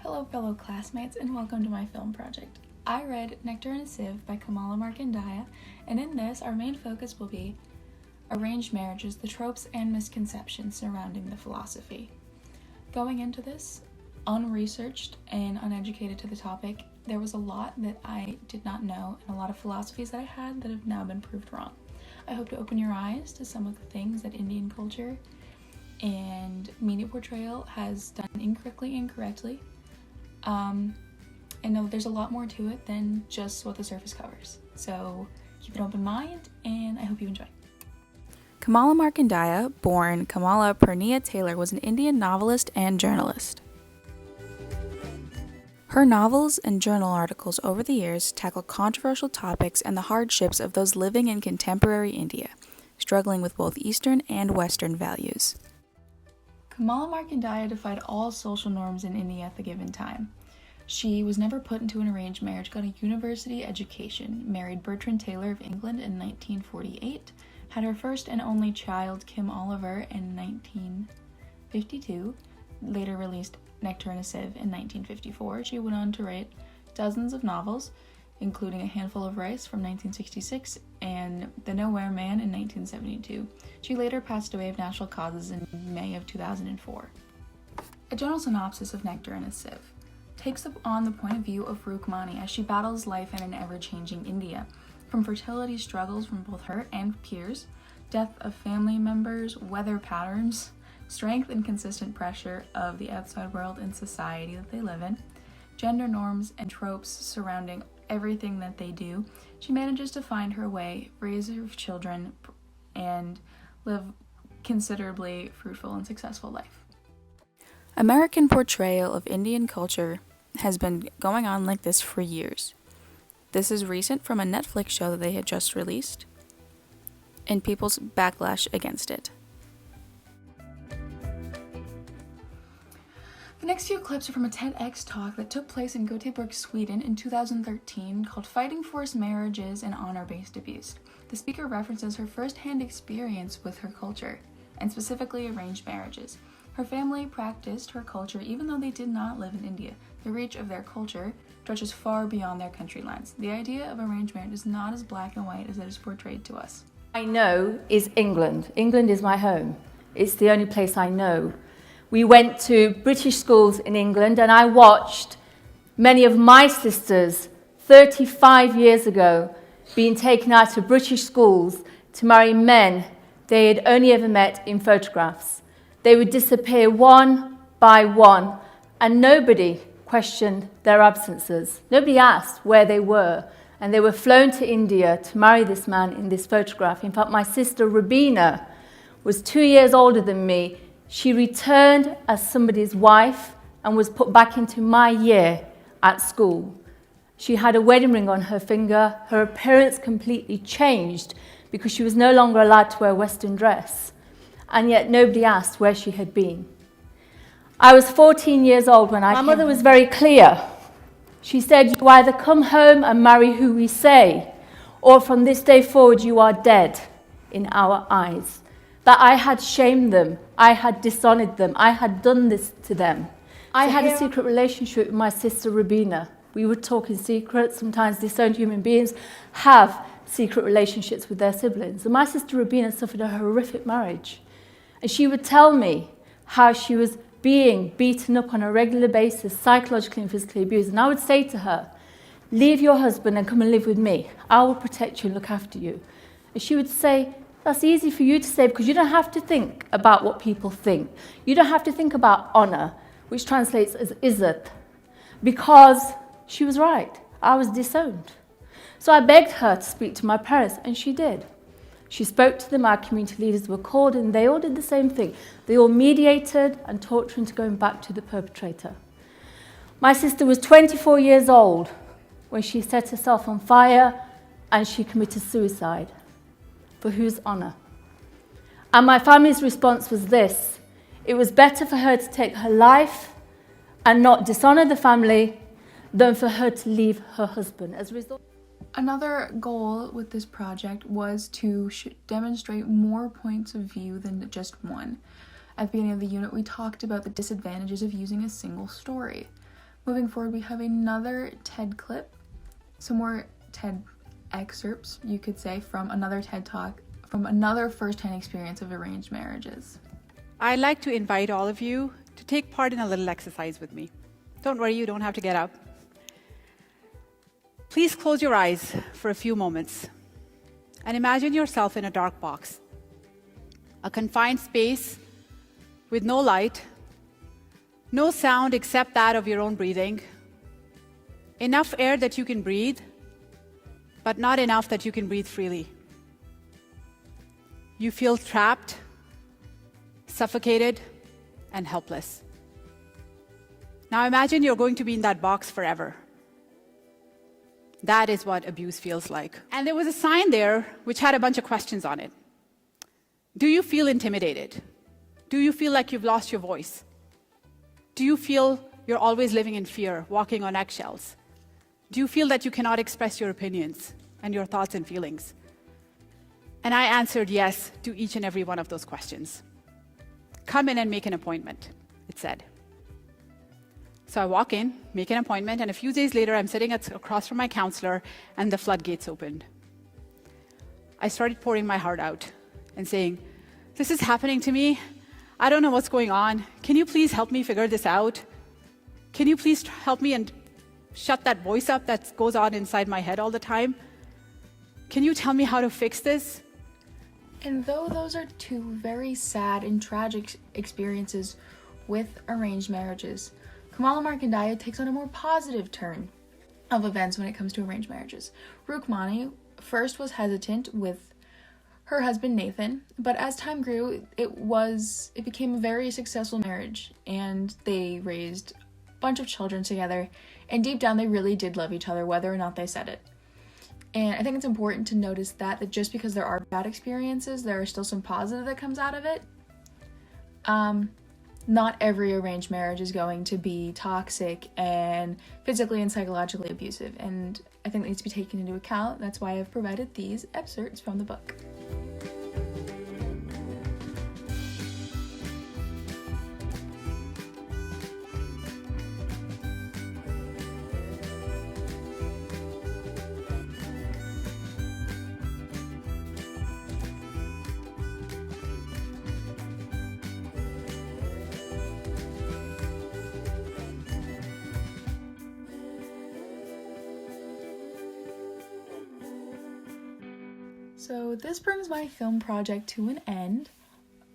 Hello fellow classmates and welcome to my film project. I read Nectar and Sieve by Kamala Markandaya, and in this our main focus will be arranged marriages, the tropes and misconceptions surrounding the philosophy. Going into this, unresearched and uneducated to the topic, there was a lot that I did not know and a lot of philosophies that I had that have now been proved wrong. I hope to open your eyes to some of the things that Indian culture and media portrayal has done incorrectly and correctly. And know there's a lot more to it than just what the surface covers. So keep an open mind, and I hope you enjoy. Kamala Markandaya, born Kamala Purnia Taylor, was an Indian novelist and journalist. Her novels and journal articles over the years tackle controversial topics and the hardships of those living in contemporary India, struggling with both Eastern and Western values. Kamala Markandaya defied all social norms in India at the given time. She was never put into an arranged marriage, got a university education, married Bertrand Taylor of England in 1948, had her first and only child, Kim Oliver, in 1952, later released Nectar and a Sieve in 1954. She went on to write dozens of novels, including A Handful of Rice from 1966 and The Nowhere Man in 1972. She later passed away of natural causes in May of 2004. A general synopsis of Nectar and a Sieve takes on the point of view of Rukmani as she battles life in an ever-changing India, from fertility struggles from both her and peers, death of family members, weather patterns, strength and consistent pressure of the outside world and society that they live in, gender norms and tropes surrounding everything that they do. She manages to find her way, raise her children, and live considerably fruitful and successful life. American portrayal of Indian culture has been going on like this for years. This is recent from a Netflix show that they had just released, and people's backlash against it. The next few clips are from a TEDx talk that took place in Gothenburg, Sweden in 2013 called Fighting Forced Marriages and Honor-Based Abuse. The speaker references her first-hand experience with her culture, and specifically arranged marriages. Her family practiced her culture even though they did not live in India. The reach of their culture stretches far beyond their country lines. The idea of arranged marriage is not as black and white as it is portrayed to us. I know is England. England is my home. It's the only place I know. We went to British schools in England, and I watched many of my sisters 35 years ago being taken out of British schools to marry men they had only ever met in photographs. They would disappear one by one, and nobody questioned their absences. Nobody asked where they were, and they were flown to India to marry this man in this photograph. In fact, my sister Rubina was 2 years older than me. She returned as somebody's wife and was put back into my year at school. She had a wedding ring on her finger. Her appearance completely changed because she was no longer allowed to wear a Western dress. And yet nobody asked where she had been. I was 14 years old when my mother was very clear. She said, "You either come home and marry who we say, or from this day forward you are dead in our eyes." That I had shamed them, I had dishonored them, I had done this to them. I had a secret relationship with my sister Rubina. We would talk in secret. Sometimes disowned human beings have secret relationships with their siblings. And my sister Rubina suffered a horrific marriage. And she would tell me how she was being beaten up on a regular basis, psychologically and physically abused. And I would say to her, "Leave your husband and come and live with me. I will protect you and look after you." And she would say, "That's easy for you to say because you don't have to think about what people think. You don't have to think about honor," which translates as izzat, because she was right. I was disowned. So I begged her to speak to my parents, and she did. She spoke to them, our community leaders were called, and they all did the same thing. They all mediated and talked her into going back to the perpetrator. My sister was 24 years old when she set herself on fire and she committed suicide. For whose honor? And my family's response was this: it was better for her to take her life and not dishonor the family than for her to leave her husband. As a result, Another goal with this project was to demonstrate more points of view than just one. At the beginning of the unit, we talked about the disadvantages of using a single story. Moving forward, we have another TED clip, some more TED excerpts, you could say, from another TED Talk, from another first-hand experience of arranged marriages. I'd like to invite all of you to take part in a little exercise with me. Don't worry, you don't have to get up. Please close your eyes for a few moments and imagine yourself in a dark box, a confined space with no light, no sound except that of your own breathing, enough air that you can breathe, but not enough that you can breathe freely. You feel trapped, suffocated, and helpless. Now imagine you're going to be in that box forever. That is what abuse feels like. And there was a sign there which had a bunch of questions on it. Do you feel intimidated? Do you feel like you've lost your voice? Do you feel you're always living in fear, walking on eggshells? Do you feel that you cannot express your opinions and your thoughts and feelings? And I answered yes to each and every one of those questions. Come in and make an appointment, it said. So I walk in, make an appointment, and a few days later, I'm sitting across from my counselor, and the floodgates opened. I started pouring my heart out and saying, this is happening to me. I don't know what's going on. Can you please help me figure this out? Can you please help me and shut that voice up that goes on inside my head all the time? Can you tell me how to fix this? And though those are two very sad and tragic experiences with arranged marriages, Kamala Markandeya takes on a more positive turn of events when it comes to arranged marriages. Rukmani first was hesitant with her husband Nathan, but as time grew, it became a very successful marriage, and they raised a bunch of children together, and deep down they really did love each other, whether or not they said it. And I think it's important to notice that just because there are bad experiences, there are still some positive that comes out of it. Not every arranged marriage is going to be toxic and physically and psychologically abusive, and I think that needs to be taken into account. That's why I've provided these excerpts from the book. So this brings my film project to an end.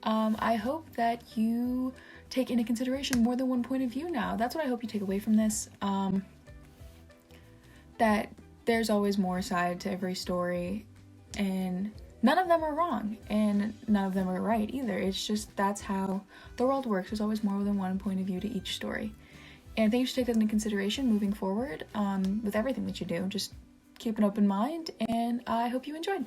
I hope that you take into consideration more than one point of view now. That's what I hope you take away from this. That there's always more side to every story, and none of them are wrong, and none of them are right either. It's just that's how the world works. There's always more than one point of view to each story. And I think you should take that into consideration moving forward with everything that you do. Just keep an open mind, and I hope you enjoyed.